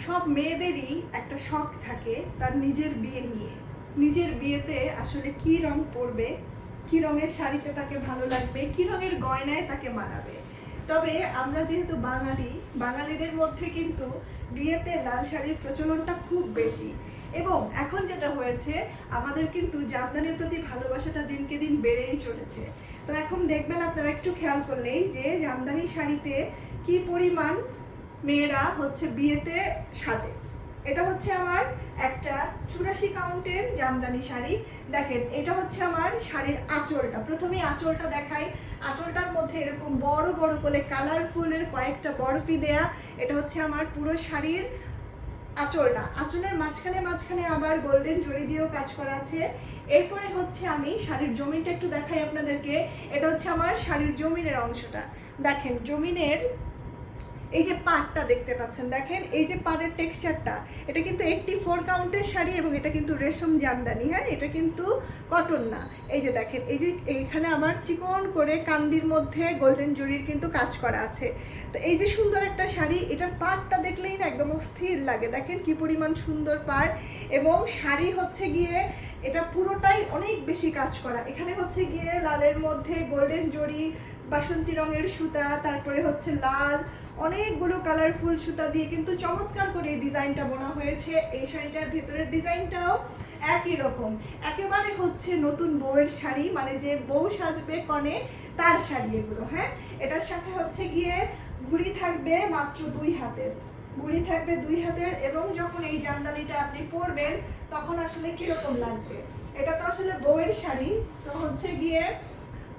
সব মেয়েদেরই একটা শখ থাকে তার নিজের বিয়ে নিয়ে। নিজের বিয়েতে আসলে কি রং পরবে, কি রঙের শাড়িতে তাকে ভালো লাগবে, কি রঙের গয়নায় তাকে মানাবে। তবে আমরা যেহেতু বাঙালিদের মধ্যে কিন্তু বিয়েতে লাল শাড়ির প্রচলনটা খুব বেশি। এবং এখন যেটা হয়েছে, আমাদের কিন্তু জামদানির প্রতি ভালোবাসাটা দিনকে দিন বেড়েই চলেছে। তো এখন দেখবেন আপনারা একটু খেয়াল করলেই যে জামদানি শাড়িতে কি পরিমাণ মেয়েরা হচ্ছে বিয়েতে সাজে। এটা হচ্ছে আমার একটা 84 কাউন্টের জামদানি শাড়ি। দেখেন, এটা হচ্ছে আমার শাড়ির আঁচলটা। প্রথমেই আঁচলটা দেখাই। আঁচলটার মধ্যে এরকম বড় বড় করে কালারফুলের কয়েকটা বরফি দেয়া। এটা হচ্ছে আমার পুরো শাড়ির আঁচলটা। আঁচলের মাঝখানে মাঝখানে আবার গোল্ডেন জরি দিয়েও কাজ করা আছে। এরপরে হচ্ছে আমি শাড়ির জমিনটা একটু দেখাই আপনাদেরকে। এটা হচ্ছে আমার শাড়ির জমিনের অংশটা। দেখেন, জমিনের এই যে পাড়টা দেখতে পাচ্ছেন, দেখেন এই যে পাড়ের টেক্সচারটা, এটা কিন্তু 84 কাউন্টের শাড়ি এবং এটা কিন্তু রেশম জামদানি। হ্যাঁ, এটা কিন্তু কটন না। এই যে দেখেন, এই যে এইখানে আমার চিকন করে কান্দির মধ্যে গোল্ডেন জরির কিন্তু কাজ করা আছে। তো এই যে সুন্দর একটা শাড়ি, এটার পাড়টা দেখলেই না একদম অস্থির লাগে। দেখেন কি পরিমাণ সুন্দর পাড়। এবং শাড়ি হচ্ছে গিয়ে এটা পুরোটাই অনেক বেশি কাজ করা। এখানে হচ্ছে গিয়ে লালের মধ্যে গোল্ডেন জরি, বাসন্তী রঙের সুতা, তারপরে হচ্ছে লাল, অনেকগুলো কালারফুল সুতা দিয়ে কিন্তু চমৎকার করে এই ডিজাইনটা বোনা হয়েছে। এই শাড়িটার ভেতরের ডিজাইনটাও একই রকম, একেবারে হচ্ছে নতুন বউয়ের শাড়ি, মানে যে বউ সাজবে কনে তার শাড়ি এগুলো। হ্যাঁ, এটার সাথে হচ্ছে গিয়ে ঘুড়ি থাকবে মাত্র 2 হাতের, ঘুড়ি থাকবে 2 হাতের। এবং যখন এই জামদানিটা আপনি পরবেন তখন আসলে কিরকম লাগবে, এটা তো আসলে বউয়ের শাড়ি, তো হচ্ছে গিয়ে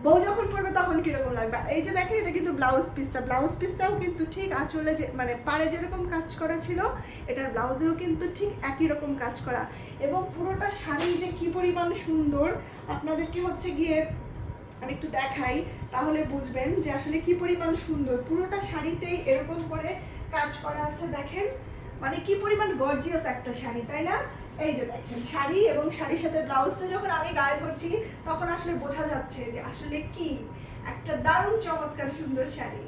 বউ যখন পরবে তখন কিরকম লাগবে। এই যে দেখেন, এটা কিন্তু ব্লাউজ পিসটাও কিন্তু ঠিক আঁচলে যে মানে পাড়ে যেরকম কাজ করা ছিল, এটার ব্লাউজেও কিন্তু ঠিক একই রকম কাজ করা। এবং পুরোটা শাড়ি যে কি পরিমাণ সুন্দর, আপনাদেরকে হচ্ছে গিয়ে আমি একটু দেখাই, তাহলে বুঝবেন যে আসলে কি পরিমাণ সুন্দর। পুরোটা শাড়িতেই এরকম করে কাজ করা আছে। দেখেন মানে কি পরিমাণ গর্জিয়াস একটা শাড়ি, তাই না? এই যে দেখেন শাড়ি এবং শাড়ির সাথে ব্লাউজটা যখন আমি গায়ে ধরছি তখন আসলে বোঝা যাচ্ছে যে আসলে কি একটা দারুণ চমৎকার সুন্দর শাড়ি।